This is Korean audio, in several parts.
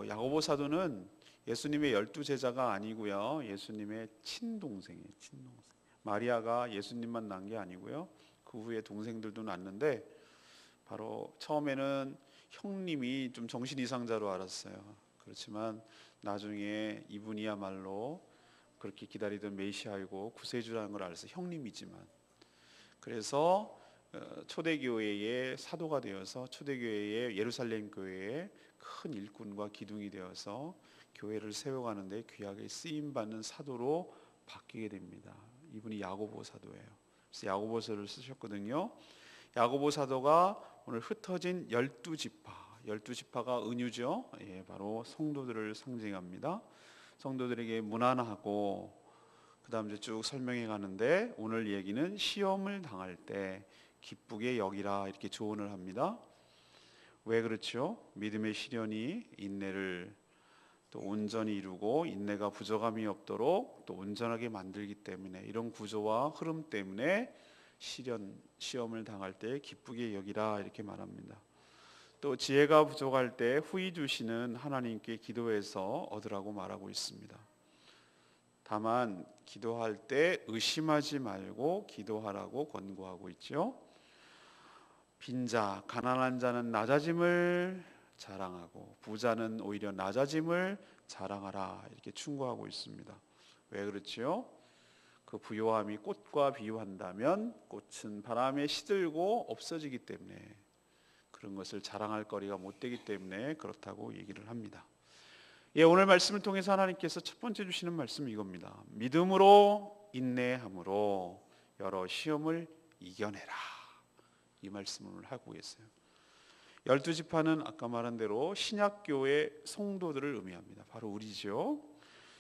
야고보 사도는 예수님의 12제자가 아니고요, 예수님의 친동생이에요. 친동생. 마리아가 예수님만 낳은 게 아니고요, 그 후에 동생들도 낳는데, 바로 처음에는 형님이 좀 정신 이상자로 알았어요. 그렇지만 나중에 이분이야말로 그렇게 기다리던 메시아이고 구세주라는 걸 알아서 형님이지만, 그래서 초대교회의 사도가 되어서 초대교회의 예루살렘 교회의 큰 일꾼과 기둥이 되어서 교회를 세워가는데 귀하게 쓰임받는 사도로 바뀌게 됩니다. 이분이 야고보 사도예요. 그래서 야고보서를 쓰셨거든요. 야고보 사도가 오늘 흩어진 12지파가 은유죠. 바로 성도들을 상징합니다. 성도들에게 무난하고, 그 다음 이제 쭉 설명해 가는데, 오늘 얘기는 시험을 당할 때 기쁘게 여기라, 이렇게 조언을 합니다. 왜 그렇죠? 믿음의 시련이 인내를 또 온전히 이루고, 인내가 부족함이 없도록 또 온전하게 만들기 때문에, 이런 구조와 흐름 때문에 시험을 당할 때 기쁘게 여기라, 이렇게 말합니다. 또 지혜가 부족할 때 후히 주시는 하나님께 기도해서 얻으라고 말하고 있습니다. 다만 기도할 때 의심하지 말고 기도하라고 권고하고 있죠. 빈자, 가난한 자는 낮아짐을 자랑하고 부자는 오히려 낮아짐을 자랑하라, 이렇게 충고하고 있습니다. 왜 그렇지요? 그 부요함이 꽃과 비유한다면 꽃은 바람에 시들고 없어지기 때문에, 그런 것을 자랑할 거리가 못 되기 때문에 그렇다고 얘기를 합니다. 오늘 말씀을 통해서 하나님께서 첫 번째 주시는 말씀은 이겁니다. 믿음으로 인내함으로 여러 시험을 이겨내라, 이 말씀을 하고 계세요. 12지파는 아까 말한 대로 신약교회 성도들을 의미합니다. 바로 우리죠.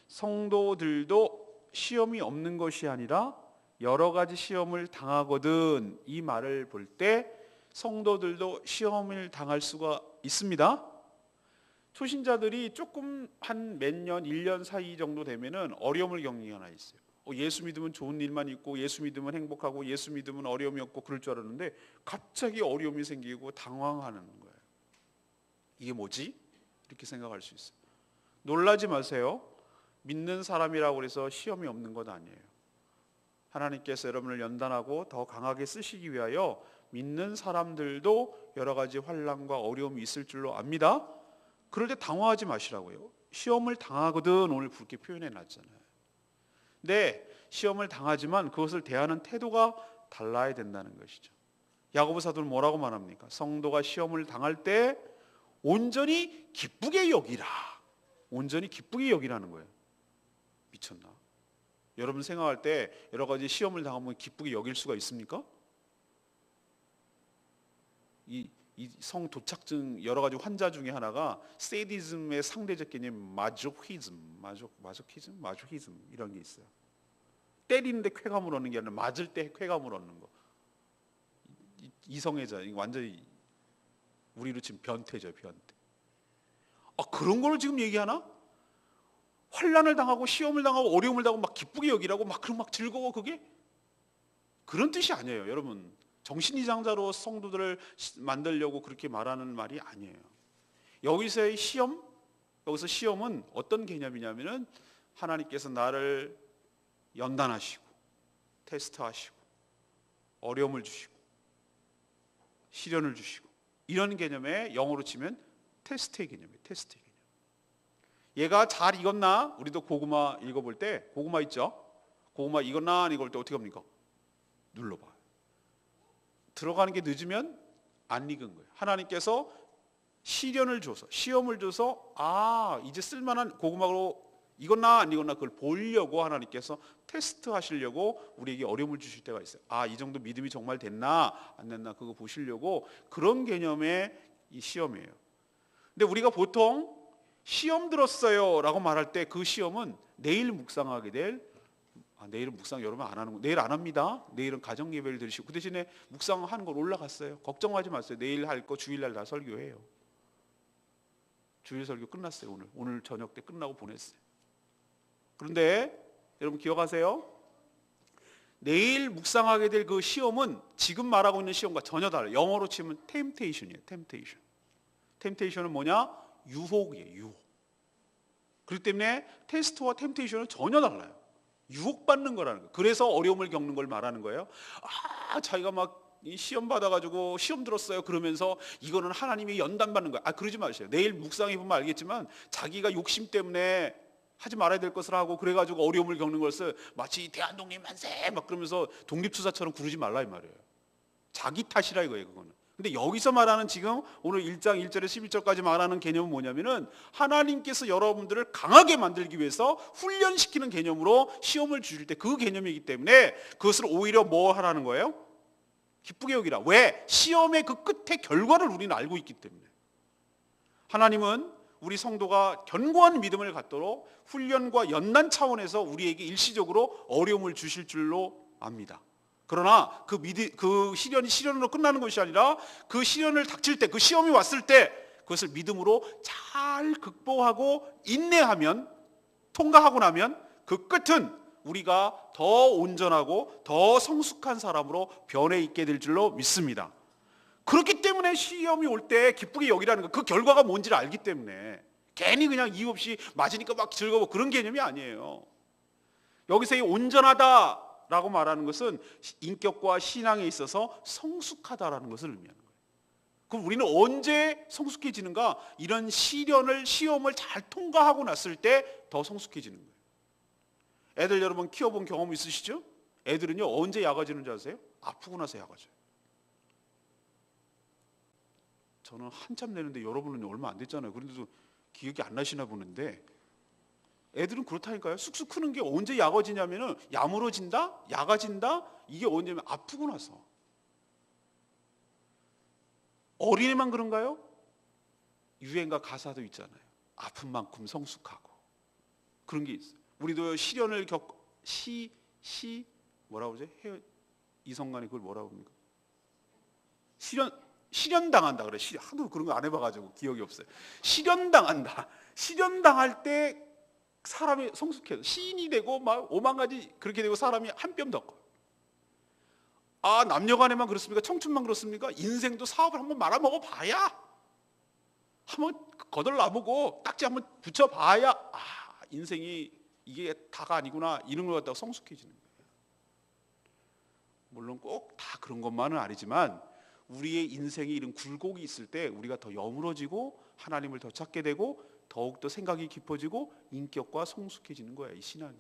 성도들도 시험이 없는 것이 아니라 여러 가지 시험을 당하거든, 이 말을 볼 때 성도들도 시험을 당할 수가 있습니다. 초신자들이 조금 한 몇 년, 1년 사이 정도 되면은 어려움을 겪는 게 하나 있어요. 예수 믿으면 좋은 일만 있고, 예수 믿으면 행복하고, 예수 믿으면 어려움이 없고, 그럴 줄 알았는데 갑자기 어려움이 생기고 당황하는 거예요. 이게 뭐지? 이렇게 생각할 수 있어요. 놀라지 마세요. 믿는 사람이라고 해서 시험이 없는 것 아니에요. 하나님께서 여러분을 연단하고 더 강하게 쓰시기 위하여 믿는 사람들도 여러 가지 환난과 어려움이 있을 줄로 압니다. 그럴 때 당황하지 마시라고요. 시험을 당하거든, 오늘 그렇게 표현해 놨잖아요. 근데 시험을 당하지만 그것을 대하는 태도가 달라야 된다는 것이죠. 야고보 사도는 뭐라고 말합니까? 성도가 시험을 당할 때 온전히 기쁘게 여기라. 온전히 기쁘게 여기라는 거예요. 미쳤나? 여러분 생각할 때 여러 가지 시험을 당하면 기쁘게 여길 수가 있습니까? 이 성 도착증 여러 가지 환자 중에 하나가 세디즘의 상대적 개념 마조히즘 이런 게 있어요. 때리는데 쾌감을 얻는 게 아니라 맞을 때 쾌감을 얻는 거. 이성애자, 완전히 우리로 치면 변태죠, 변태. 그런 걸 지금 얘기하나? 환난을 당하고 시험을 당하고 어려움을 당하고 막 기쁘게 여기라고 막 그런 막 즐거워, 그게? 그런 뜻이 아니에요, 여러분. 정신이장자로 성도들을 만들려고 그렇게 말하는 말이 아니에요. 여기서의 시험, 여기서 시험은 어떤 개념이냐면은 하나님께서 나를 연단하시고 테스트하시고 어려움을 주시고 시련을 주시고, 이런 개념의 영어로 치면 테스트의 개념이에요. 테스트의 개념. 얘가 잘 익었나? 우리도 고구마 읽어볼 때 고구마 있죠? 고구마 익었나 안 익을 때 어떻게 합니까? 눌러봐요. 들어가는 게 늦으면 안 익은 거예요. 하나님께서 시련을 줘서, 시험을 줘서 이제 쓸만한 고구마로 익었나 안 익었나 그걸 보려고 하나님께서 테스트 하시려고 우리에게 어려움을 주실 때가 있어요. 이 정도 믿음이 정말 됐나 안 됐나 그거 보시려고, 그런 개념의 이 시험이에요. 근데 우리가 보통 시험 들었어요 라고 말할 때 그 시험은 내일 묵상하게 될, 내일은 묵상 여러분 안 하는 거, 내일 안 합니다. 내일은 가정 예배를 드리시고, 그 대신에 묵상하는 걸 올라갔어요. 걱정하지 마세요. 내일 할 거 주일날 다 설교해요. 주일 설교 끝났어요. 오늘 저녁 때 끝나고 보냈어요. 그런데 여러분 기억하세요? 내일 묵상하게 될 그 시험은 지금 말하고 있는 시험과 전혀 달라요. 영어로 치면 템테이션이에요. 템테이션은 뭐냐? 유혹이에요. 유혹. 그렇기 때문에 테스트와 템테이션은 전혀 달라요. 유혹받는 거라는 거예요. 그래서 어려움을 겪는 걸 말하는 거예요. 자기가 막 시험 받아가지고 시험 들었어요 그러면서 이거는 하나님이 연단받는 거야. 그러지 마세요. 내일 묵상해 보면 알겠지만 자기가 욕심 때문에 하지 말아야 될 것을 하고 그래가지고 어려움을 겪는 것을 마치 대한독립 만세 막 그러면서 독립투사처럼 구르지 말라 이 말이에요. 자기 탓이라 이거예요. 그거는. 근데 여기서 말하는 지금 오늘 1장 1절에서 11절까지 말하는 개념은 뭐냐면은 하나님께서 여러분들을 강하게 만들기 위해서 훈련시키는 개념으로 시험을 주실 때 그 개념이기 때문에 그것을 오히려 뭐 하라는 거예요? 기쁘게 여기라. 왜? 시험의 그 끝의 결과를 우리는 알고 있기 때문에. 하나님은 우리 성도가 견고한 믿음을 갖도록 훈련과 연단 차원에서 우리에게 일시적으로 어려움을 주실 줄로 압니다. 그러나 그 시련이 시련으로 끝나는 것이 아니라 그 시련을 닥칠 때, 그 시험이 왔을 때 그것을 믿음으로 잘 극복하고 인내하면, 통과하고 나면 그 끝은 우리가 더 온전하고 더 성숙한 사람으로 변해 있게 될 줄로 믿습니다. 그렇기 때문에 시험이 올 때 기쁘게 여기라는 거, 그 결과가 뭔지를 알기 때문에 괜히 그냥 이유 없이 맞으니까 막 즐거워 그런 개념이 아니에요. 여기서 이 온전하다라고 말하는 것은 인격과 신앙에 있어서 성숙하다라는 것을 의미하는 거예요. 그럼 우리는 언제 성숙해지는가? 이런 시험을 잘 통과하고 났을 때 더 성숙해지는 거예요. 애들 여러분 키워본 경험 있으시죠? 애들은요 언제 약아지는 줄 아세요? 아프고 나서 약아져요. 저는 한참 내는데 여러분은 얼마 안 됐잖아요. 그런데도 기억이 안 나시나 보는데 애들은 그렇다니까요. 쑥쑥 크는 게 언제 약아지냐면은 야물어진다? 약아진다? 이게 언제면 아프고 나서. 어린애만 그런가요? 유행가 가사도 있잖아요. 아픈 만큼 성숙하고 그런 게 있어요. 우리도 시련을 뭐라고 그러지? 이성간이 그걸 뭐라고 합니까? 시련 당한다 그래. 하도 그런 거 안 해봐가지고 기억이 없어요. 시련 당한다. 시련 당할 때 사람이 성숙해서 시인이 되고 막 오만 가지 그렇게 되고 사람이 한 뼘 더 커요. 남녀간에만 그렇습니까? 청춘만 그렇습니까? 인생도 사업을 한번 말아먹어 봐야, 한번 거덜나보고 딱지 한번 붙여봐야 인생이 이게 다가 아니구나 이런 걸 갖다가 성숙해지는 거예요. 물론 꼭 다 그런 것만은 아니지만 우리의 인생에 이런 굴곡이 있을 때 우리가 더 여물어지고 하나님을 더 찾게 되고 더욱더 생각이 깊어지고 인격과 성숙해지는 거예요. 이 신앙이.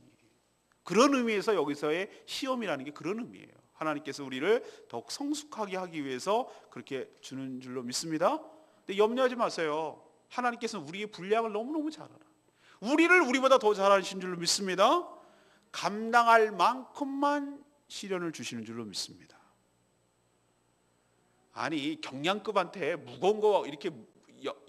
그런 의미에서 여기서의 시험이라는 게 그런 의미예요. 하나님께서 우리를 더욱 성숙하게 하기 위해서 그렇게 주는 줄로 믿습니다. 근데 염려하지 마세요. 하나님께서는 우리의 분량을 너무너무 잘 알아. 우리를 우리보다 더 잘하신 줄로 믿습니다. 감당할 만큼만 시련을 주시는 줄로 믿습니다. 아니 경량급한테 무거운 거 이렇게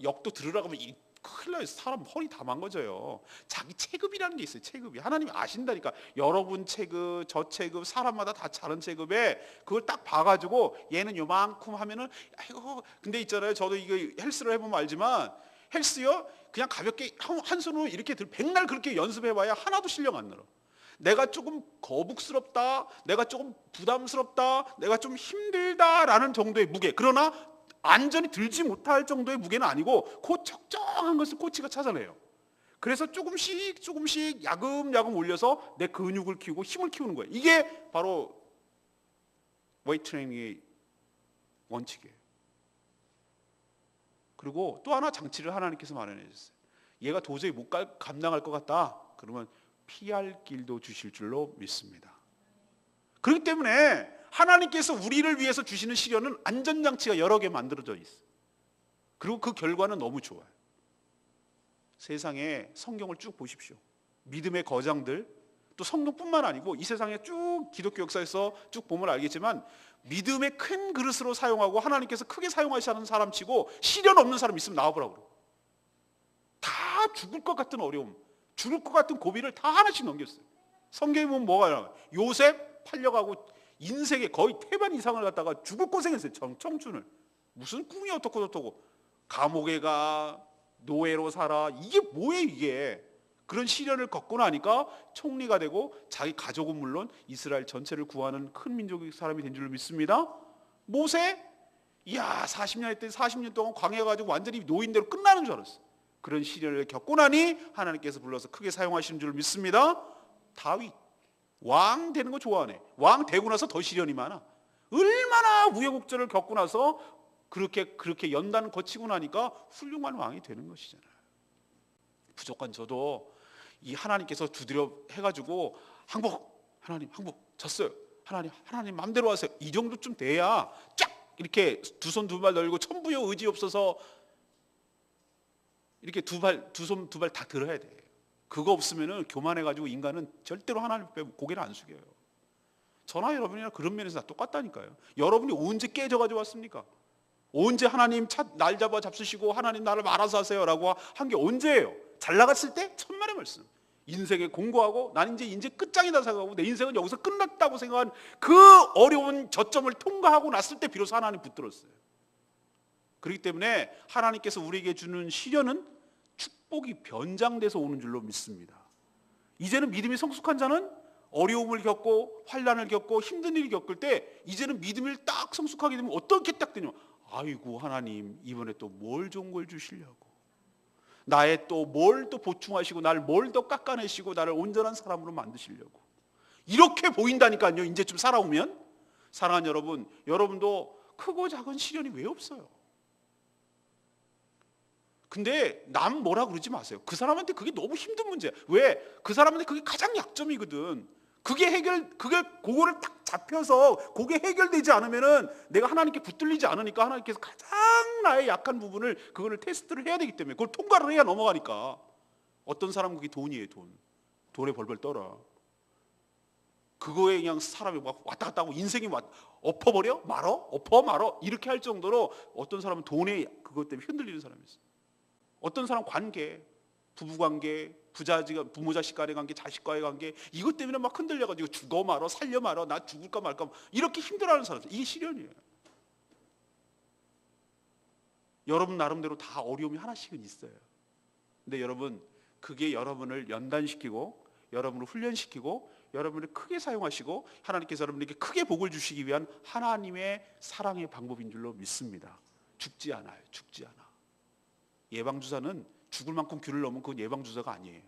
역도 들으라고 하면 큰일 나요. 사람 허리 다 망가져요. 자기 체급이라는 게 있어요. 체급이. 하나님이 아신다니까. 여러분 체급, 저 체급, 사람마다 다 다른 체급에 그걸 딱 봐가지고 얘는 요만큼 하면은 아이고. 근데 있잖아요. 저도 이거 헬스를 해보면 알지만 헬스요 그냥 가볍게 한 손으로 이렇게 백날 그렇게 연습해봐야 하나도 실력 안 늘어. 내가 조금 거북스럽다, 내가 조금 부담스럽다, 내가 좀 힘들다라는 정도의 무게. 그러나 완전히 들지 못할 정도의 무게는 아니고 그 적정한 것을 코치가 찾아내요. 그래서 조금씩 야금야금 올려서 내 근육을 키우고 힘을 키우는 거예요. 이게 바로 웨이트 트레이닝의 원칙이에요. 그리고 또 하나 장치를 하나님께서 마련해 주셨어요. 얘가 도저히 못 감당할 것 같다. 그러면 피할 길도 주실 줄로 믿습니다. 그렇기 때문에 하나님께서 우리를 위해서 주시는 시련은 안전장치가 여러 개 만들어져 있어요. 그리고 그 결과는 너무 좋아요. 세상에 성경을 쭉 보십시오. 믿음의 거장들, 또 성경뿐만 아니고 이 세상에 쭉 기독교 역사에서 쭉 보면 알겠지만 믿음의 큰 그릇으로 사용하고 하나님께서 크게 사용하시는 사람 치고 시련 없는 사람 있으면 나와보라고. 다 죽을 것 같은 어려움, 죽을 것 같은 고비를 다 하나씩 넘겼어요. 성경에 보면 뭐가 나와요? 요셉 팔려가고 인생의 거의 태반 이상을 갖다가 죽을 고생했어요. 청춘을. 무슨 꿈이 어떻고 감옥에 가, 노예로 살아. 이게 뭐예요 이게. 그런 시련을 겪고 나니까 총리가 되고 자기 가족은 물론 이스라엘 전체를 구하는 큰 민족의 사람이 된 줄로 믿습니다. 모세? 이야 40년 했더니 40년 동안 광야 가지고 완전히 노인대로 끝나는 줄 알았어. 그런 시련을 겪고 나니 하나님께서 불러서 크게 사용하시는 줄 믿습니다. 다윗 왕 되는 거 좋아하네. 왕 되고 나서 더 시련이 많아. 얼마나 우여곡절을 겪고 나서 그렇게 연단 거치고 나니까 훌륭한 왕이 되는 것이잖아요. 부족한 저도 이 하나님께서 두드려 해가지고 하나님 항복 졌어요. 하나님 마음대로 하세요. 이 정도쯤 돼야 쫙 이렇게 두 손 두 발 널고 천부여 의지 없어서 이렇게 두 손 두 발 다 들어야 돼. 그거 없으면은 교만해가지고 인간은 절대로 하나님 앞에 고개를 안 숙여요. 저나 여러분이나 그런 면에서 다 똑같다니까요. 여러분이 언제 깨져가지고 왔습니까? 언제 하나님 날 잡수시고 하나님 나를 말아서 하세요라고 한 게 언제예요? 잘 나갔을 때 천만의 말씀. 인생에 공부하고 난 이제 끝장이다 생각하고 내 인생은 여기서 끝났다고 생각한 그 어려운 저점을 통과하고 났을 때 비로소 하나님 붙들었어요. 그렇기 때문에 하나님께서 우리에게 주는 시련은 축복이 변장돼서 오는 줄로 믿습니다. 이제는 믿음이 성숙한 자는 어려움을 겪고 환난을 겪고 힘든 일을 겪을 때 이제는 믿음을 딱 성숙하게 되면 어떻게 딱 되냐, 아이고 하나님 이번에 또 뭘 좋은 걸 주시려고, 나의 또 뭘 또 보충하시고 나를 뭘 더 깎아내시고 나를 온전한 사람으로 만드시려고 이렇게 보인다니까요. 이제 좀 살아오면. 사랑하는 여러분, 여러분도 크고 작은 시련이 왜 없어요? 근데 남 뭐라 그러지 마세요. 그 사람한테 그게 너무 힘든 문제야. 왜? 그 사람한테 그게 가장 약점이거든. 그거를 딱 잡혀서 그게 해결되지 않으면은 내가 하나님께 붙들리지 않으니까 하나님께서 가장 나의 약한 부분을 그거를 테스트를 해야 되기 때문에 그걸 통과를 해야 넘어가니까. 어떤 사람은 그게 돈이에요. 돈에 벌벌 떨어. 그거에 그냥 사람이 막 왔다 갔다 하고 인생이 엎어버려? 말어? 이렇게 할 정도로 어떤 사람은 돈에 그것 때문에 흔들리는 사람이 있어요. 어떤 사람 관계, 부부관계, 부모 자식 간의 관계, 자식과의 관계, 이것 때문에 막 흔들려가지고 죽어 말어, 살려 말어, 나 죽을까 말까 이렇게 힘들어하는 사람들, 이게 시련이에요. 여러분 나름대로 다 어려움이 하나씩은 있어요. 근데 여러분, 그게 여러분을 연단시키고 여러분을 훈련시키고 여러분을 크게 사용하시고 하나님께서 여러분에게 크게 복을 주시기 위한 하나님의 사랑의 방법인 줄로 믿습니다. 죽지 않아요. 죽지 않아. 예방주사는 죽을 만큼 균을 넣으면 그건 예방주사가 아니에요.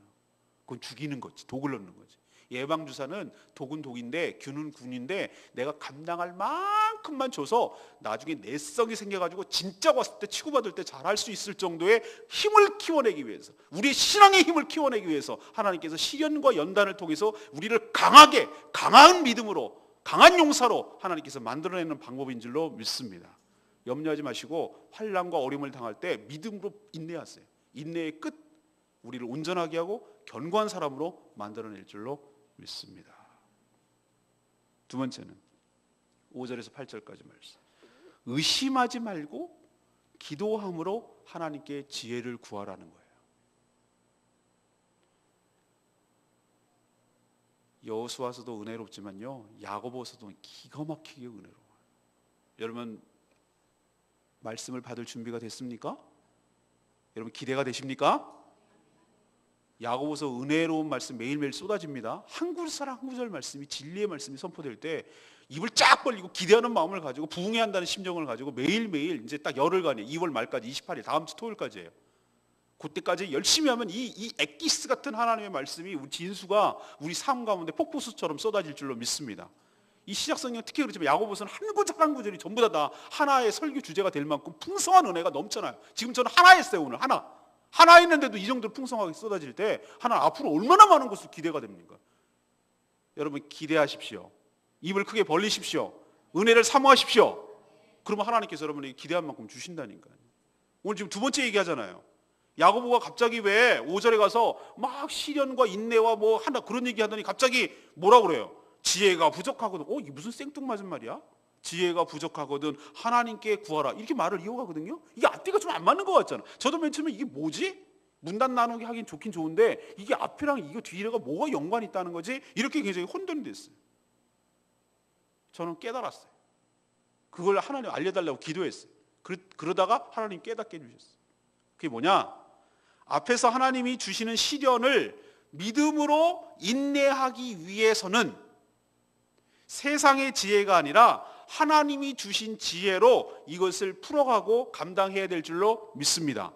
그건 죽이는 거지. 독을 넣는 거지. 예방주사는 독은 독인데 균은 균인데 내가 감당할 만큼만 줘서 나중에 내성이 생겨가지고 진짜 왔을 때 치고받을 때 잘할 수 있을 정도의 힘을 키워내기 위해서, 우리의 신앙의 힘을 키워내기 위해서 하나님께서 시련과 연단을 통해서 우리를 강한 믿음으로, 강한 용사로 하나님께서 만들어내는 방법인 줄로 믿습니다. 염려하지 마시고 환난과 어려움을 당할 때 믿음으로 인내하세요. 인내의 끝, 우리를 온전하게 하고 견고한 사람으로 만들어낼 줄로 믿습니다. 두 번째는 5절에서 8절까지 말씀. 의심하지 말고 기도함으로 하나님께 지혜를 구하라는 거예요. 여호수아서도 은혜롭지만요, 야고보서도 기가 막히게 은혜로워요. 여러분 말씀을 받을 준비가 됐습니까? 여러분 기대가 되십니까? 야고보서 은혜로운 말씀 매일매일 쏟아집니다. 한 구절 한 구절 말씀이 진리의 말씀이 선포될 때 입을 쫙 벌리고 기대하는 마음을 가지고 부응해야 한다는 심정을 가지고 매일매일 이제 딱 열흘간이에요. 2월 말까지 28일 다음 주 토요일까지예요. 그때까지 열심히 하면 이 엑기스 같은 하나님의 말씀이 우리 진수가 우리 삶 가운데 폭포수처럼 쏟아질 줄로 믿습니다. 이 시작성경 특히 그렇지만 야고보서는 한 구절 한 구절이 전부 다 하나의 설교 주제가 될 만큼 풍성한 은혜가 넘쳐나요. 지금 저는 하나 했어요. 오늘 하나 했는데도 이 정도로 풍성하게 쏟아질 때 하나 앞으로 얼마나 많은 것을 기대가 됩니까? 여러분 기대하십시오. 입을 크게 벌리십시오. 은혜를 사모하십시오. 그러면 하나님께서 여러분에게 기대한 만큼 주신다니까요. 오늘 지금 두 번째 얘기하잖아요. 야고보가 갑자기 왜 5절에 가서 막 시련과 인내와 뭐 하나 그런 얘기 하더니 갑자기 뭐라 그래요? 지혜가 부족하거든. 이게 무슨 생뚱맞은 말이야? 지혜가 부족하거든 하나님께 구하라, 이렇게 말을 이어가거든요. 이게 앞뒤가 좀 안 맞는 것 같잖아. 저도 맨 처음에 이게 뭐지? 문단 나누기 하긴 좋긴 좋은데 이게 앞이랑 이거 뒤가 뭐가 연관이 있다는 거지? 이렇게 굉장히 혼돈이 됐어요. 저는 깨달았어요. 그걸 하나님 알려달라고 기도했어요. 그러다가 하나님 깨닫게 해주셨어요. 그게 뭐냐? 앞에서 하나님이 주시는 시련을 믿음으로 인내하기 위해서는 세상의 지혜가 아니라 하나님이 주신 지혜로 이것을 풀어가고 감당해야 될 줄로 믿습니다.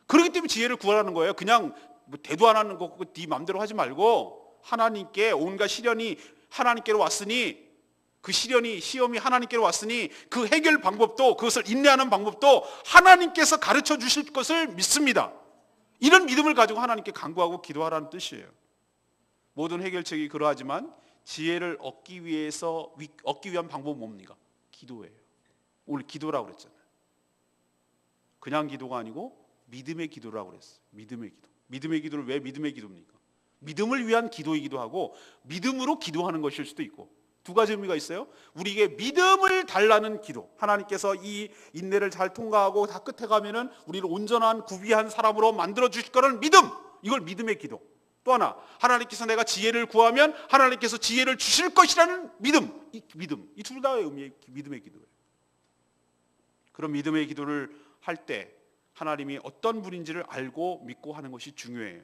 그렇기 때문에 지혜를 구하라는 거예요. 그냥 뭐 대도 안 하는 거 네 마음대로 하지 말고 하나님께 온갖 시련이 하나님께로 왔으니 그 시험이 하나님께로 왔으니 그 해결 방법도 그것을 인내하는 방법도 하나님께서 가르쳐 주실 것을 믿습니다. 이런 믿음을 가지고 하나님께 간구하고 기도하라는 뜻이에요. 모든 해결책이 그러하지만 지혜를 얻기 위한 방법은 뭡니까? 기도예요. 오늘 기도라고 그랬잖아요. 그냥 기도가 아니고 믿음의 기도라고 그랬어요. 믿음의 기도. 믿음의 기도를 왜 믿음의 기도입니까? 믿음을 위한 기도이기도 하고 믿음으로 기도하는 것일 수도 있고 두 가지 의미가 있어요. 우리에게 믿음을 달라는 기도. 하나님께서 이 인내를 잘 통과하고 다 끝에 가면은 우리를 온전한 구비한 사람으로 만들어 주실 거라는 믿음. 이걸 믿음의 기도. 또 하나, 하나님께서 내가 지혜를 구하면 하나님께서 지혜를 주실 것이라는 믿음. 이 둘 다의 의미의 믿음의 기도예요. 그런 믿음의 기도를 할 때 하나님이 어떤 분인지를 알고 믿고 하는 것이 중요해요.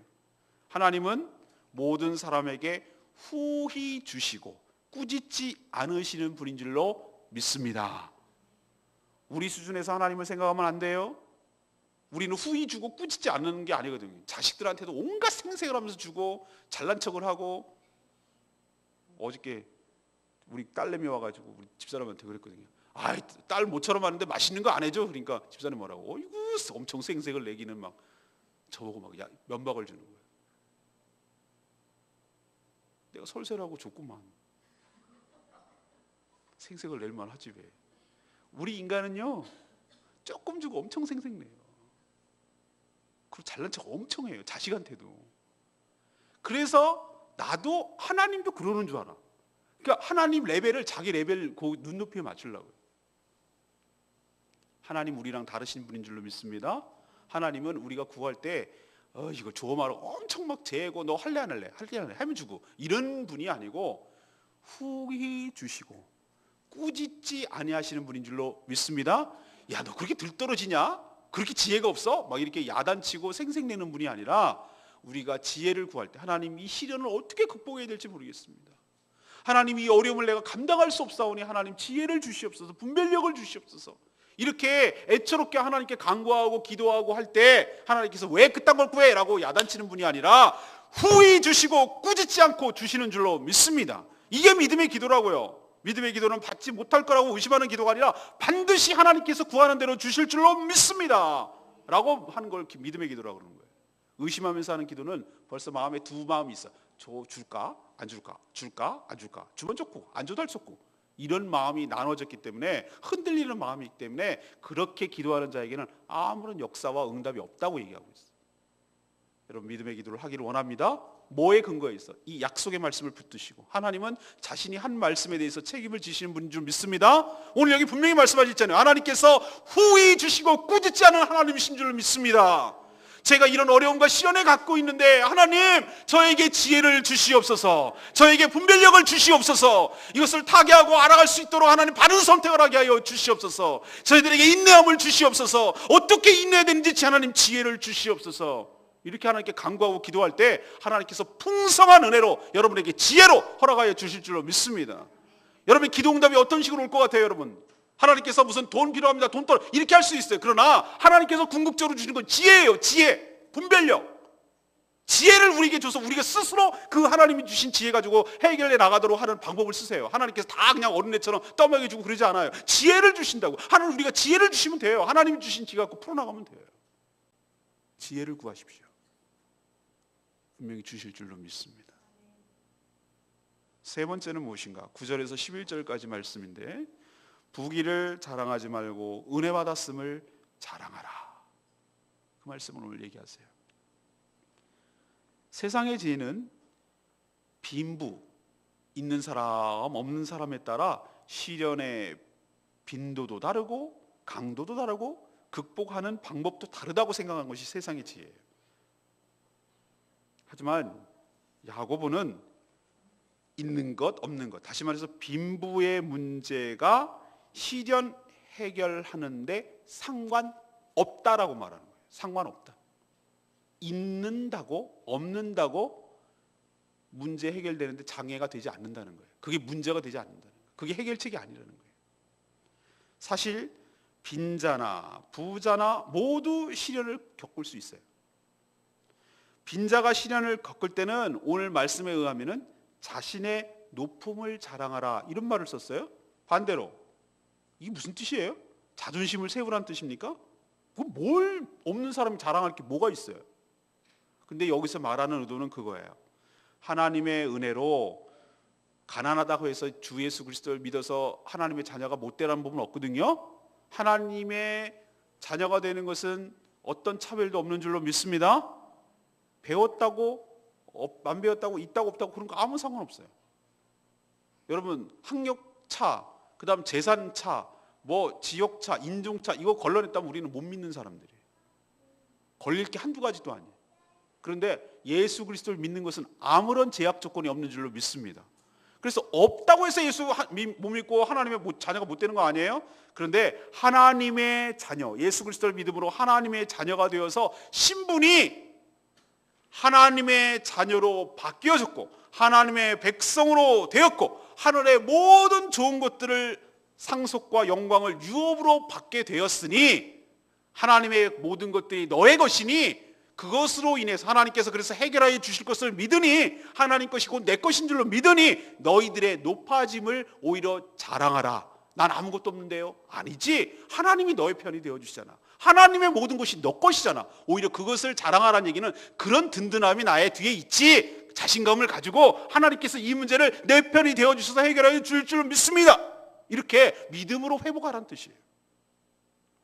하나님은 모든 사람에게 후히 주시고 꾸짖지 않으시는 분인 줄로 믿습니다. 우리 수준에서 하나님을 생각하면 안 돼요. 우리는 후히 주고 꾸짖지 않는 게 아니거든요. 자식들한테도 온갖 생색을 하면서 주고 잘난 척을 하고. 어저께 우리 딸내미 와가지고 우리 집사람한테 그랬거든요. 딸 모처럼 하는데 맛있는 거 안 해줘? 그러니까 집사님 뭐라고? 어이구 엄청 생색을 내기는 막 저보고 막 면박을 주는 거예요. 내가 설설하고 줬구만. 생색을 낼 만하지 왜? 우리 인간은요 조금 주고 엄청 생색내요. 그리고 잘난 척 엄청 해요. 자식한테도. 그래서 나도 하나님도 그러는 줄 알아. 그러니까 하나님 레벨을 자기 레벨 그 눈높이에 맞추려고요. 하나님 우리랑 다르신 분인 줄로 믿습니다. 하나님은 우리가 구할 때 이거 줘 말고 엄청 막 재고 너 할래 안 할래? 할래 안 할래? 하면 주고 이런 분이 아니고 후히 주시고 꾸짖지 아니하시는 분인 줄로 믿습니다. 야, 너 그렇게 들떨어지냐? 그렇게 지혜가 없어? 막 이렇게 야단치고 생색내는 분이 아니라 우리가 지혜를 구할 때 하나님 이 시련을 어떻게 극복해야 될지 모르겠습니다. 하나님 이 어려움을 내가 감당할 수 없사오니 하나님 지혜를 주시옵소서, 분별력을 주시옵소서. 이렇게 애처롭게 하나님께 간구하고 기도하고 할 때 하나님께서 왜 그딴 걸 구해? 라고 야단치는 분이 아니라 후히 주시고 꾸짖지 않고 주시는 줄로 믿습니다. 이게 믿음의 기도라고요. 믿음의 기도는 받지 못할 거라고 의심하는 기도가 아니라 반드시 하나님께서 구하는 대로 주실 줄로 믿습니다 라고 하는 걸 믿음의 기도라고 그러는 거예요. 의심하면서 하는 기도는 벌써 마음에 두 마음이 있어. 줄까? 안 줄까? 줄까? 안 줄까? 주면 좋고 안 줘도 할 수 없고 이런 마음이 나눠졌기 때문에 흔들리는 마음이기 때문에 그렇게 기도하는 자에게는 아무런 역사와 응답이 없다고 얘기하고 있어요. 여러분 믿음의 기도를 하기를 원합니다. 뭐에 근거해 있어? 이 약속의 말씀을 붙드시고 하나님은 자신이 한 말씀에 대해서 책임을 지시는 분인 줄 믿습니다. 오늘 여기 분명히 말씀하셨잖아요. 하나님께서 후히 주시고 꾸짖지 않은 하나님이신 줄 믿습니다. 제가 이런 어려움과 시련을 갖고 있는데 하나님 저에게 지혜를 주시옵소서, 저에게 분별력을 주시옵소서, 이것을 타개하고 알아갈 수 있도록 하나님 바른 선택을 하게 하여 주시옵소서, 저희들에게 인내함을 주시옵소서, 어떻게 인내해야 되는지 하나님 지혜를 주시옵소서. 이렇게 하나님께 간구하고 기도할 때 하나님께서 풍성한 은혜로 여러분에게 지혜로 허락하여 주실 줄로 믿습니다. 여러분 기도 응답이 어떤 식으로 올 것 같아요? 여러분 하나님께서 무슨 돈 필요합니다, 돈 떨어 이렇게 할 수 있어요. 그러나 하나님께서 궁극적으로 주시는 건 지혜예요. 지혜, 분별력. 지혜를 우리에게 줘서 우리가 스스로 그 하나님이 주신 지혜 가지고 해결해 나가도록 하는 방법을 쓰세요. 하나님께서 다 그냥 어린애처럼 떠먹여주고 그러지 않아요. 지혜를 주신다고. 하나님 우리가 지혜를 주시면 돼요. 하나님이 주신 지혜 갖고 풀어나가면 돼요. 지혜를 구하십시오. 분명히 주실 줄로 믿습니다. 세 번째는 무엇인가? 9절에서 11절까지 말씀인데 부귀를 자랑하지 말고 은혜 받았음을 자랑하라. 그 말씀을 오늘 얘기하세요. 세상의 지혜는 빈부, 있는 사람 없는 사람에 따라 시련의 빈도도 다르고 강도도 다르고 극복하는 방법도 다르다고 생각한 것이 세상의 지혜예요. 하지만 야고보는 있는 것 없는 것, 다시 말해서 빈부의 문제가 시련 해결하는데 상관없다라고 말하는 거예요. 상관없다. 있는다고 없는다고 문제 해결되는데 장애가 되지 않는다는 거예요. 그게 문제가 되지 않는다는 거예요. 그게 해결책이 아니라는 거예요. 사실 빈자나 부자나 모두 시련을 겪을 수 있어요. 빈자가 시련을 겪을 때는 오늘 말씀에 의하면은 자신의 높음을 자랑하라 이런 말을 썼어요. 반대로 이게 무슨 뜻이에요? 자존심을 세우라는 뜻입니까? 뭘 없는 사람이 자랑할 게 뭐가 있어요? 근데 여기서 말하는 의도는 그거예요. 하나님의 은혜로 가난하다고 해서 주 예수 그리스도를 믿어서 하나님의 자녀가 못 되라는 부분은 없거든요. 하나님의 자녀가 되는 것은 어떤 차별도 없는 줄로 믿습니다. 배웠다고 안 배웠다고 있다고 없다고 그런 거 아무 상관없어요. 여러분 학력차, 그다음 재산차, 뭐 지역차, 인종차 이거 걸러냈다면 우리는 못 믿는 사람들이에요. 걸릴 게 한두 가지도 아니에요. 그런데 예수 그리스도를 믿는 것은 아무런 제약 조건이 없는 줄로 믿습니다. 그래서 없다고 해서 예수 못 믿고 하나님의 자녀가 못 되는 거 아니에요? 그런데 하나님의 자녀, 예수 그리스도를 믿음으로 하나님의 자녀가 되어서 신분이 하나님의 자녀로 바뀌어졌고 하나님의 백성으로 되었고 하늘의 모든 좋은 것들을 상속과 영광을 유업으로 받게 되었으니 하나님의 모든 것들이 너의 것이니 그것으로 인해서 하나님께서 그래서 해결하여 주실 것을 믿으니 하나님 것이 곧 내 것인 줄로 믿으니 너희들의 높아짐을 오히려 자랑하라. 난 아무것도 없는데요. 아니지. 하나님이 너의 편이 되어주시잖아. 하나님의 모든 것이 너 것이잖아. 오히려 그것을 자랑하라는 얘기는 그런 든든함이 나의 뒤에 있지. 자신감을 가지고 하나님께서 이 문제를 내 편이 되어주셔서 해결하여 줄 줄 믿습니다. 이렇게 믿음으로 회복하라는 뜻이에요.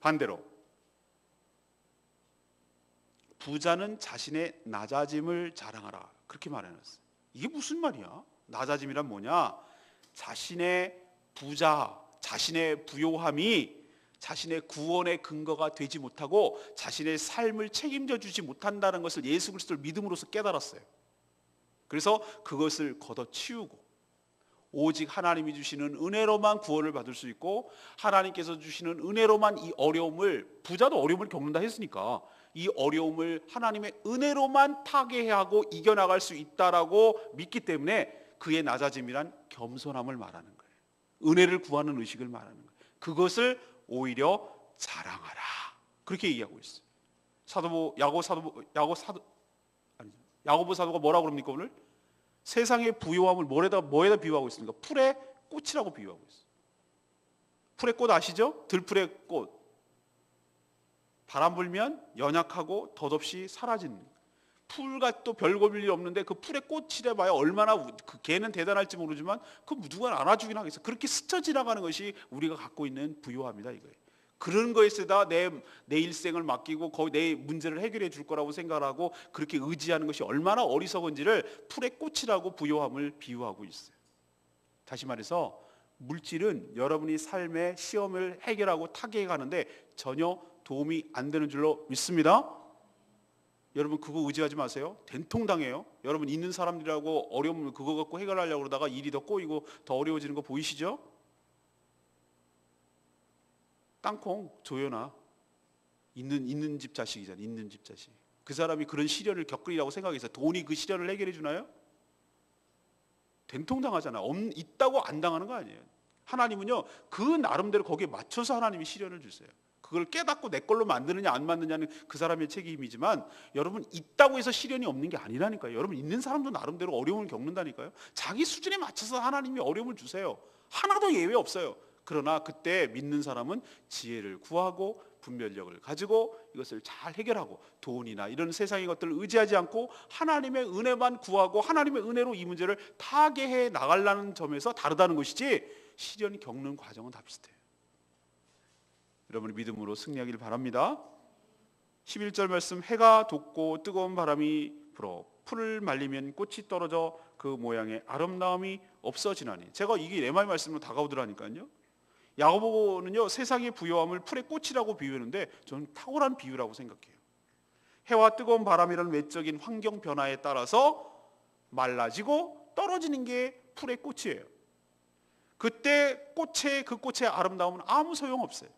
반대로 부자는 자신의 낮아짐을 자랑하라. 그렇게 말해놨어요. 이게 무슨 말이야? 낮아짐이란 뭐냐? 자신의 부자, 자신의 부요함이 자신의 구원의 근거가 되지 못하고 자신의 삶을 책임져 주지 못한다는 것을 예수 그리스도를 믿음으로써 깨달았어요. 그래서 그것을 걷어치우고 오직 하나님이 주시는 은혜로만 구원을 받을 수 있고 하나님께서 주시는 은혜로만 이 어려움을, 부자도 어려움을 겪는다 했으니까 이 어려움을 하나님의 은혜로만 타개하고 이겨나갈 수 있다라고 믿기 때문에 그의 낮아짐이란 겸손함을 말하는 거예요. 은혜를 구하는 의식을 말하는 거예요. 그것을 오히려 자랑하라. 그렇게 얘기하고 있어요. 야고보 사도가 뭐라고 그럽니까 오늘? 세상의 부요함을 뭐에다 비유하고 있습니까? 풀의 꽃이라고 비유하고 있어요. 풀의 꽃 아시죠? 들풀의 꽃. 바람 불면 연약하고 덧없이 사라지는 풀과 또 별거 볼 일 없는데 그 풀의 꽃이래 봐야 얼마나 그 개는 대단할지 모르지만 그 누가 안아주긴 하겠어. 그렇게 스쳐 지나가는 것이 우리가 갖고 있는 부요함이다 이거예요. 그런 거에 쓰다 내 일생을 맡기고 거의 내 문제를 해결해 줄 거라고 생각하고 그렇게 의지하는 것이 얼마나 어리석은지를 풀의 꽃이라고 부요함을 비유하고 있어요. 다시 말해서 물질은 여러분이 삶의 시험을 해결하고 타개해 가는데 전혀 도움이 안 되는 줄로 믿습니다. 여러분 그거 의지하지 마세요. 된통당해요. 여러분 있는 사람들이라고 어려움을 그거 갖고 해결하려고 그러다가 일이 더 꼬이고 더 어려워지는 거 보이시죠? 땅콩 조연아 있는 집 자식이잖아. 있는 집 자식. 그 사람이 그런 시련을 겪으리라고 생각해서 돈이 그 시련을 해결해 주나요? 된통당하잖아. 있다고 안 당하는 거 아니에요. 하나님은요 그 나름대로 거기에 맞춰서 하나님이 시련을 주세요. 그걸 깨닫고 내 걸로 만드느냐 안 만드느냐는 그 사람의 책임이지만 여러분 있다고 해서 시련이 없는 게 아니라니까요. 여러분 있는 사람도 나름대로 어려움을 겪는다니까요. 자기 수준에 맞춰서 하나님이 어려움을 주세요. 하나도 예외 없어요. 그러나 그때 믿는 사람은 지혜를 구하고 분별력을 가지고 이것을 잘 해결하고 돈이나 이런 세상의 것들을 의지하지 않고 하나님의 은혜만 구하고 하나님의 은혜로 이 문제를 타개해 나가려는 점에서 다르다는 것이지 시련이 겪는 과정은 다 비슷해요. 여러분이 믿음으로 승리하길 바랍니다. 11절 말씀 해가 돋고 뜨거운 바람이 불어 풀을 말리면 꽃이 떨어져 그 모양의 아름다움이 없어지나니. 제가 이게 레마의 말씀으로 다가오더라니까요. 야고보는요 세상의 부요함을 풀의 꽃이라고 비유했는데 저는 탁월한 비유라고 생각해요. 해와 뜨거운 바람이라는 외적인 환경 변화에 따라서 말라지고 떨어지는 게 풀의 꽃이에요. 그때 그 꽃의 아름다움은 아무 소용없어요.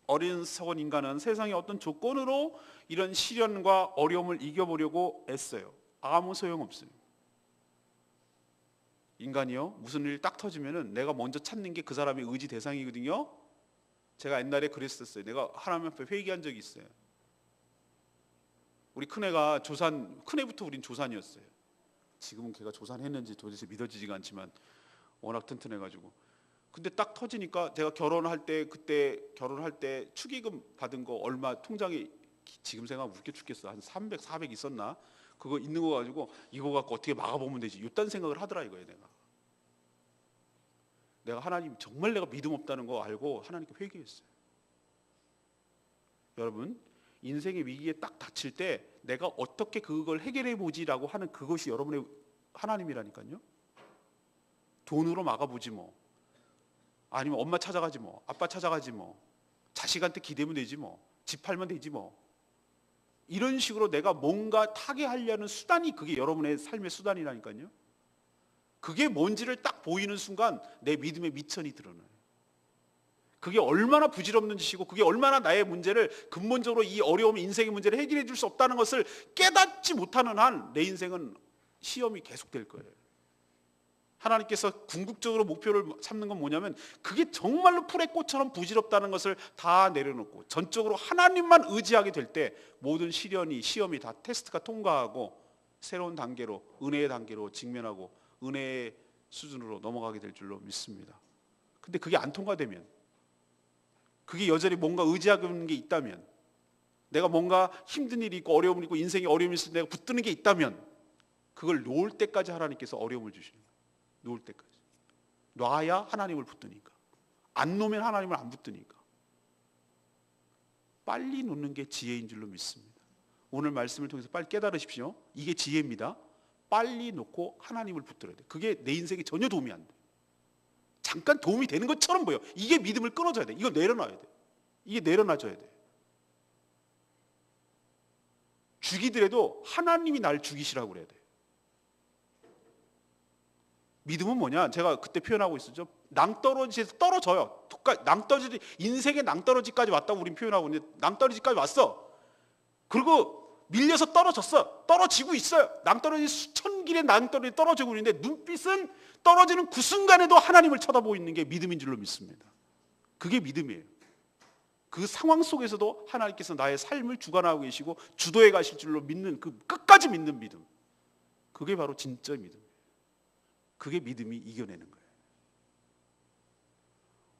어리석은 인간은 세상의 어떤 조건으로 이런 시련과 어려움을 이겨보려고 애써요. 아무 소용없어요. 인간이요 무슨 일이 딱 터지면은 내가 먼저 찾는 게 그 사람의 의지 대상이거든요. 제가 옛날에 그랬었어요. 내가 하나님 앞에 회개한 적이 있어요. 우리 큰애가 큰애부터 우린 조산이었어요. 지금은 걔가 조산했는지 도대체 믿어지지가 않지만 워낙 튼튼해가지고. 근데 딱 터지니까 제가 그때 결혼할 때 축의금 받은 거 얼마 통장에, 지금 생각하면 웃겨 죽겠어. 한 300, 400 있었나? 그거 있는 거 가지고 이거 갖고 어떻게 막아보면 되지. 이딴 생각을 하더라 이거예요. 내가 하나님 정말 내가 믿음 없다는 거 알고 하나님께 회개했어요. 여러분, 인생의 위기에 딱 닥칠 때 내가 어떻게 그걸 해결해 보지라고 하는 그것이 여러분의 하나님이라니까요. 돈으로 막아보지 뭐, 아니면 엄마 찾아가지 뭐, 아빠 찾아가지 뭐, 자식한테 기대면 되지 뭐, 집 팔면 되지 뭐, 이런 식으로 내가 뭔가 타개하려는 수단이 그게 여러분의 삶의 수단이라니까요. 그게 뭔지를 딱 보이는 순간 내 믿음의 미천이 드러나요. 그게 얼마나 부질없는 짓이고 그게 얼마나 나의 문제를 근본적으로 이 어려움, 인생의 문제를 해결해 줄 수 없다는 것을 깨닫지 못하는 한 내 인생은 시험이 계속될 거예요. 하나님께서 궁극적으로 목표를 삼는 건 뭐냐면 그게 정말로 풀의 꽃처럼 부질없다는 것을 다 내려놓고 전적으로 하나님만 의지하게 될 때 모든 시험이 다 테스트가 통과하고 새로운 단계로, 은혜의 단계로 직면하고 은혜의 수준으로 넘어가게 될 줄로 믿습니다. 근데 그게 안 통과되면, 그게 여전히 뭔가 의지하는 게 있다면, 내가 뭔가 힘든 일이 있고 어려움이 있고 인생에 어려움이 있을 때 내가 붙드는 게 있다면 그걸 놓을 때까지 하나님께서 어려움을 주시는 거예요. 놓을 때까지. 놔야 하나님을 붙드니까. 안 놓으면 하나님을 안 붙드니까. 빨리 놓는 게 지혜인 줄로 믿습니다. 오늘 말씀을 통해서 빨리 깨달으십시오. 이게 지혜입니다. 빨리 놓고 하나님을 붙들어야 돼. 그게 내 인생에 전혀 도움이 안 돼. 잠깐 도움이 되는 것처럼 보여. 이게 믿음을 끊어줘야 돼. 이거 내려놔야 돼. 이게 내려놔줘야 돼. 죽이더라도 하나님이 날 죽이시라고 그래야 돼. 믿음은 뭐냐? 제가 그때 표현하고 있었죠. 낭떠러지에서 떨어져요. 낭떠러지, 인생의 낭떠러지까지 왔다고 우린 표현하고 있는데 낭떠러지까지 왔어. 그리고 밀려서 떨어졌어. 떨어지고 있어요. 낭떠러지 수천 길의 낭떠러지 떨어지고 있는데 눈빛은 떨어지는 그 순간에도 하나님을 쳐다보고 있는 게 믿음인 줄로 믿습니다. 그게 믿음이에요. 그 상황 속에서도 하나님께서 나의 삶을 주관하고 계시고 주도해 가실 줄로 믿는, 그 끝까지 믿는 믿음. 그게 바로 진짜 믿음. 그게 믿음이 이겨내는 거예요.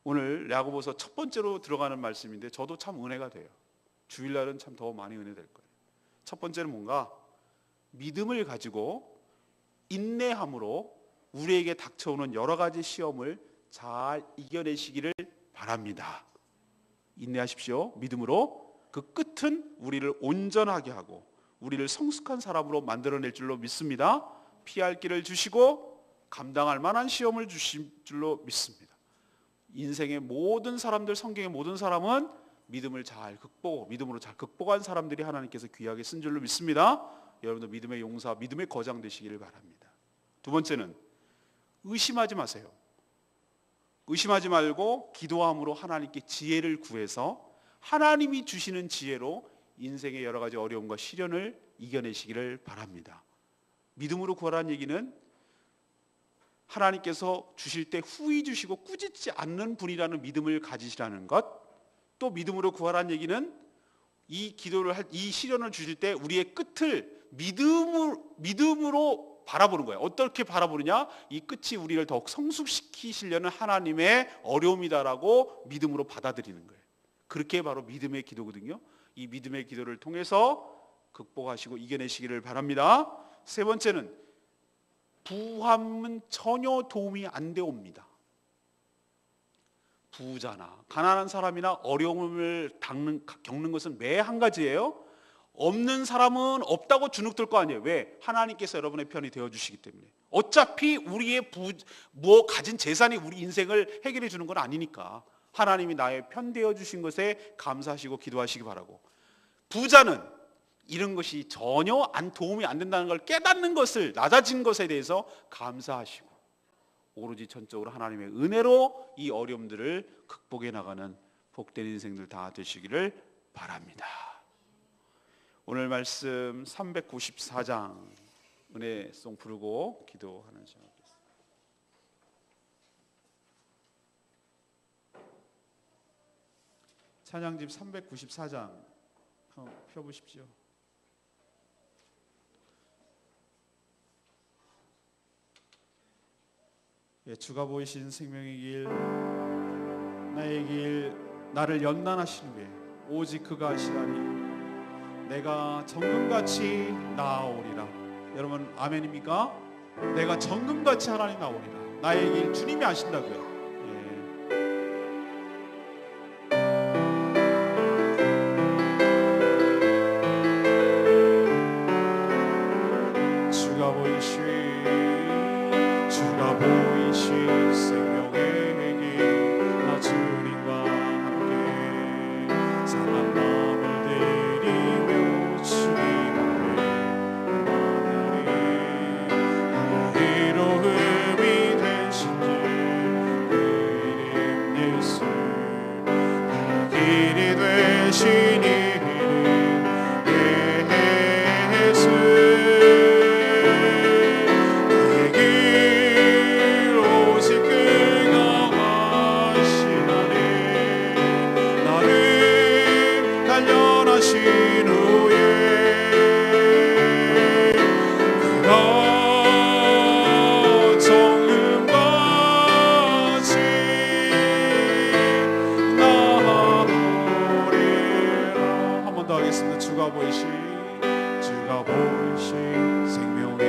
오늘 야고보서 첫 번째로 들어가는 말씀인데 저도 참 은혜가 돼요. 주일날은 참 더 많이 은혜 될 거예요. 첫 번째는 뭔가 믿음을 가지고 인내함으로 우리에게 닥쳐오는 여러 가지 시험을 잘 이겨내시기를 바랍니다. 인내하십시오. 믿음으로 그 끝은 우리를 온전하게 하고 우리를 성숙한 사람으로 만들어낼 줄로 믿습니다. 피할 길을 주시고 감당할 만한 시험을 주신 줄로 믿습니다. 인생의 모든 사람들, 성경의 모든 사람은 믿음으로 잘 극복한 사람들이 하나님께서 귀하게 쓴 줄로 믿습니다. 여러분도 믿음의 용사, 믿음의 거장 되시기를 바랍니다. 두 번째는 의심하지 마세요. 의심하지 말고 기도함으로 하나님께 지혜를 구해서 하나님이 주시는 지혜로 인생의 여러 가지 어려움과 시련을 이겨내시기를 바랍니다. 믿음으로 구하라는 얘기는 하나님께서 주실 때 후히 주시고 꾸짖지 않는 분이라는 믿음을 가지시라는 것, 또 믿음으로 구하라는 얘기는 이 시련을 주실 때 우리의 끝을 믿음으로 바라보는 거예요. 어떻게 바라보느냐? 이 끝이 우리를 더욱 성숙시키시려는 하나님의 어려움이다라고 믿음으로 받아들이는 거예요. 그렇게 바로 믿음의 기도거든요. 이 믿음의 기도를 통해서 극복하시고 이겨내시기를 바랍니다. 세 번째는 부함은 전혀 도움이 안 되옵니다. 부자나 가난한 사람이나 어려움을 겪는 것은 매 한 가지예요. 없는 사람은 없다고 주눅들 거 아니에요. 왜? 하나님께서 여러분의 편이 되어주시기 때문에. 어차피 우리의 가진 재산이 우리 인생을 해결해 주는 건 아니니까 하나님이 나의 편 되어주신 것에 감사하시고 기도하시기 바라고, 부자는 이런 것이 전혀 도움이 안 된다는 걸 깨닫는 것을, 낮아진 것에 대해서 감사하시고 오로지 전적으로 하나님의 은혜로 이 어려움들을 극복해 나가는 복된 인생들 다 되시기를 바랍니다. 오늘 말씀 394장 은혜송 부르고 기도하는 시간 갖겠습니다. 찬양집 394장 한번 펴보십시오. 예, 주가 보이신 생명의 길, 나의 길, 나를 연단하신 후에 오직 그가 하시라니 내가 정금같이 나아오리라. 여러분 아멘입니까? 내가 정금같이 하나님 나오리라. 나의 길 주님이 아신다고요. 주가 보이신 생명의 길, 나 주님과 함께 상한 마음을 드리며 주님 앞에 나아가리. 이로움이 되신 그 이름 예수, 길이 되신 이름 예수. 주가 보이신 생명의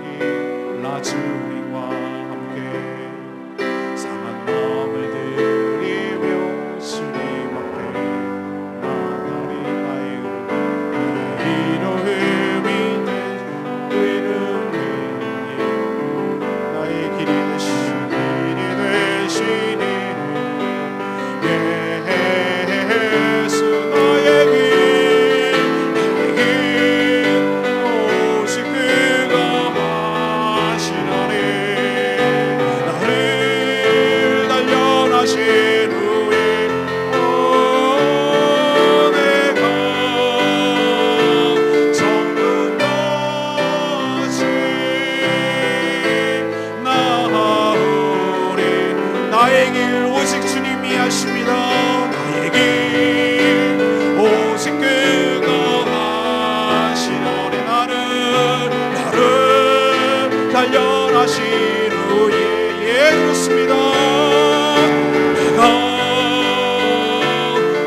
길, 나 주님과 함께 상한 마음을 드리며 주님 앞에 나아가리. 나의 이름이 되신 나의 길이 되신 예수, 나의 길 나의 길 오직 주님이 하십니다. 나의 길 오직 그가 하시노니 나를 단련하신 후에 그렇습니다. 내가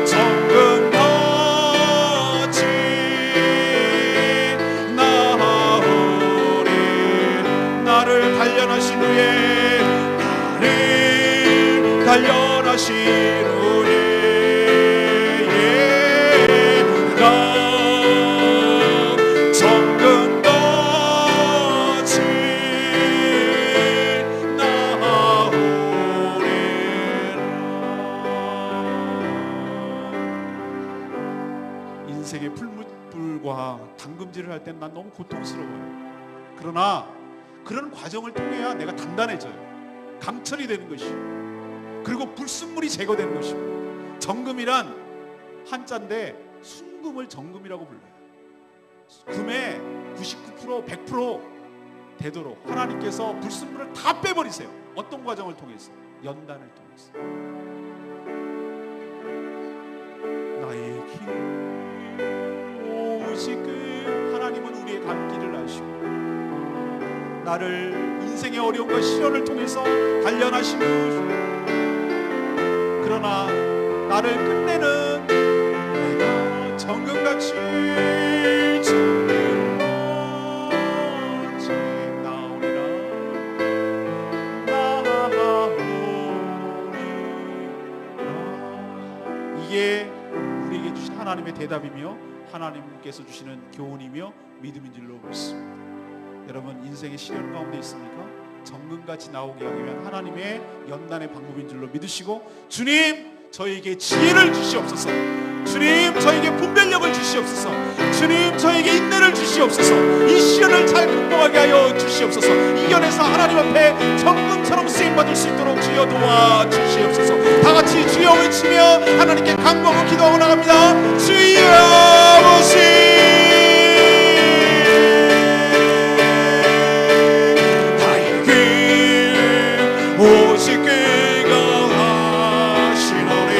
정금같이 나아오리. 나를 단련하신 후에 단련하신 후에 가 정금같이 나아오리라. 인생의 풀무불과 당금질을 할 때는 난 너무 고통스러워요. 그러나 그런 과정을 통해야 내가 단단해져요. 강철이 되는 것이요, 그리고 불순물이 제거되는 것입니다. 정금이란 한자인데 순금을 정금이라고 불러요. 금의 99% 100% 되도록 하나님께서 불순물을 다 빼버리세요. 어떤 과정을 통해서? 연단을 통해서. 나의 길 오직 그 하나님은 우리의 갈 길을 아시고 나를 인생의 어려움과 시련을 통해서 단련하시는, 그러나 나를 끝내는 내가 정금같이 나오리라. 이게 우리에게 주신 하나님의 대답이며 하나님께서 주시는 교훈이며 믿음인 줄로 믿습니다. 여러분 인생의 시련 가운데 있습니까? 정금같이 나오게 하면 하나님의 연단의 방법인 줄로 믿으시고, 주님 저에게 지혜를 주시옵소서, 주님 저에게 분별력을 주시옵소서, 주님 저에게 인내를 주시옵소서, 이 시련을 잘 극복하게 하여 주시옵소서, 이겨내서 하나님 앞에 정금처럼 쓰임받을 수 있도록 주여 도와주시옵소서. 다같이 주여 외치며 하나님께 간구하고 기도하고 나갑니다. 주여 아버지, 오직 그가 하시노니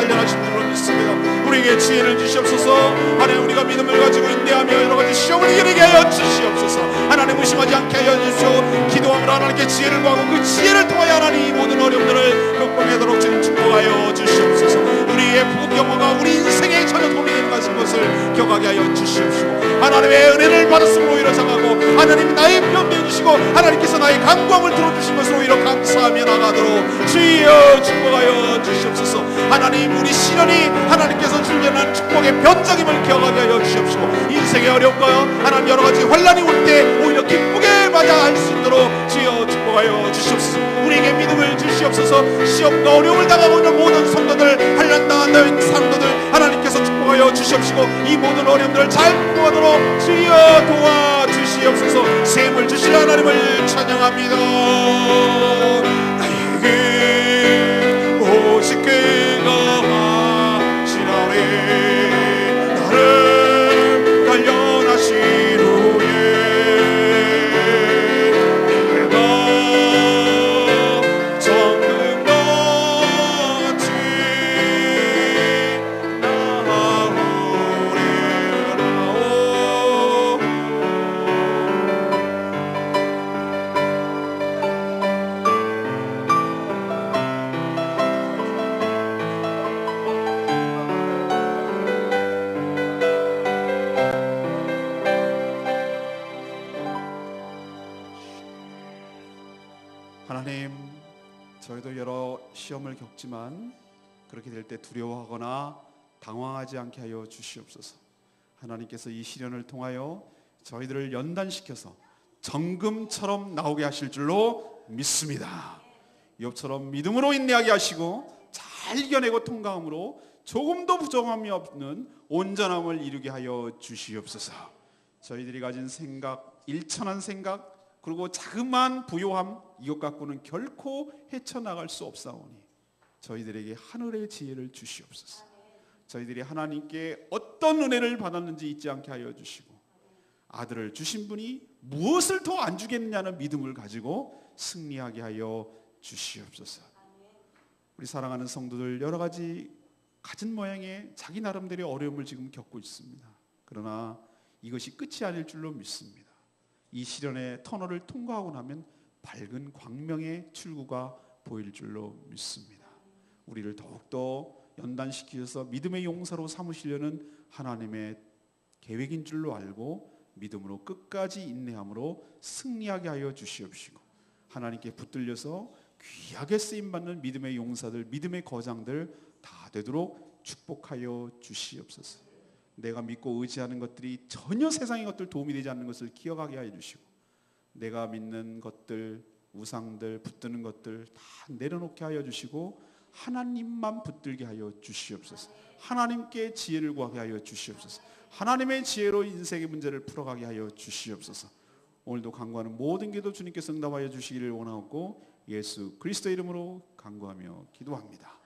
단련하신 줄로 믿습니다. 우리에게 지혜를 주시옵소서. 하나님, 우리가 믿음을 가지고 인내하며 여러 가지 시험을 이기게 하여 주시옵소서. 하나님, 무심하지 않게 하여 주시오. 기도함으로 하나님께 지혜를 구하고 그 지혜를 통하여 하나님 이 모든 어려움들을 극복하도록 주님 축복하여 주시옵소서. 우리의 부경화가 우리 인생에 전혀 도움이 되는 것을 경하게 하여 주시옵시고, 하나님의 은혜를 받았음으로 오히려 장하고 하나님 나의 변명해 주시고 하나님께서 나의 간구함을 들어주신 것으로 오히려 감사하며 나가도록 주여 축복하여 주시옵소서. 하나님, 우리 시련이 하나님께서 주려는 축복의 변장임을 기억하게 하여 주시옵시고, 인생의 어려움과 하나님 여러 가지 환난이 올 때 오히려 기쁘게 맞이할 수 있도록 주여 축복하여 주시옵소서. 우리에게 믿음을 주시옵소서. 시험과 어려움을 당하고 있는 모든 성도들, 환난당하는 성도들 하나님께서 축복하여 주시옵시고, 이 모든 어려움들을 잘 극복하도록 주여 도와주시옵소서. 샘을 주실 하나님을 찬양합니다. 나에게 오직 그가 하시나니 나를 단련하신 후에 내가 정금같이 하나님, 저희도 여러 시험을 겪지만 그렇게 될 때 두려워하거나 당황하지 않게 하여 주시옵소서. 하나님께서 이 시련을 통하여 저희들을 연단시켜서 정금처럼 나오게 하실 줄로 믿습니다. 욥처럼 믿음으로 인내하게 하시고 잘 이겨내고 통과함으로 조금도 부정함이 없는 온전함을 이루게 하여 주시옵소서. 저희들이 가진 생각, 일천한 생각, 그리고 자그마한 부요함, 이것 갖고는 결코 헤쳐나갈 수 없사오니 저희들에게 하늘의 지혜를 주시옵소서. 저희들이 하나님께 어떤 은혜를 받았는지 잊지 않게 하여 주시고, 아들을 주신 분이 무엇을 더 안 주겠느냐는 믿음을 가지고 승리하게 하여 주시옵소서. 우리 사랑하는 성도들, 여러 가지 가진 모양의 자기 나름대로의 어려움을 지금 겪고 있습니다. 그러나 이것이 끝이 아닐 줄로 믿습니다. 이 시련의 터널을 통과하고 나면 밝은 광명의 출구가 보일 줄로 믿습니다. 우리를 더욱더 연단시키셔서 믿음의 용사로 삼으시려는 하나님의 계획인 줄로 알고 믿음으로 끝까지 인내함으로 승리하게 하여 주시옵시고, 하나님께 붙들려서 귀하게 쓰임받는 믿음의 용사들, 믿음의 거장들 다 되도록 축복하여 주시옵소서. 내가 믿고 의지하는 것들이 전혀 세상의 것들 도움이 되지 않는 것을 기억하게 하여 주시고, 내가 믿는 것들, 우상들, 붙드는 것들 다 내려놓게 하여 주시고 하나님만 붙들게 하여 주시옵소서. 하나님께 지혜를 구하게 하여 주시옵소서. 하나님의 지혜로 인생의 문제를 풀어가게 하여 주시옵소서. 오늘도 간구하는 모든 기도 주님께서 응답하여 주시기를 원하옵고 예수 그리스도 이름으로 간구하며 기도합니다.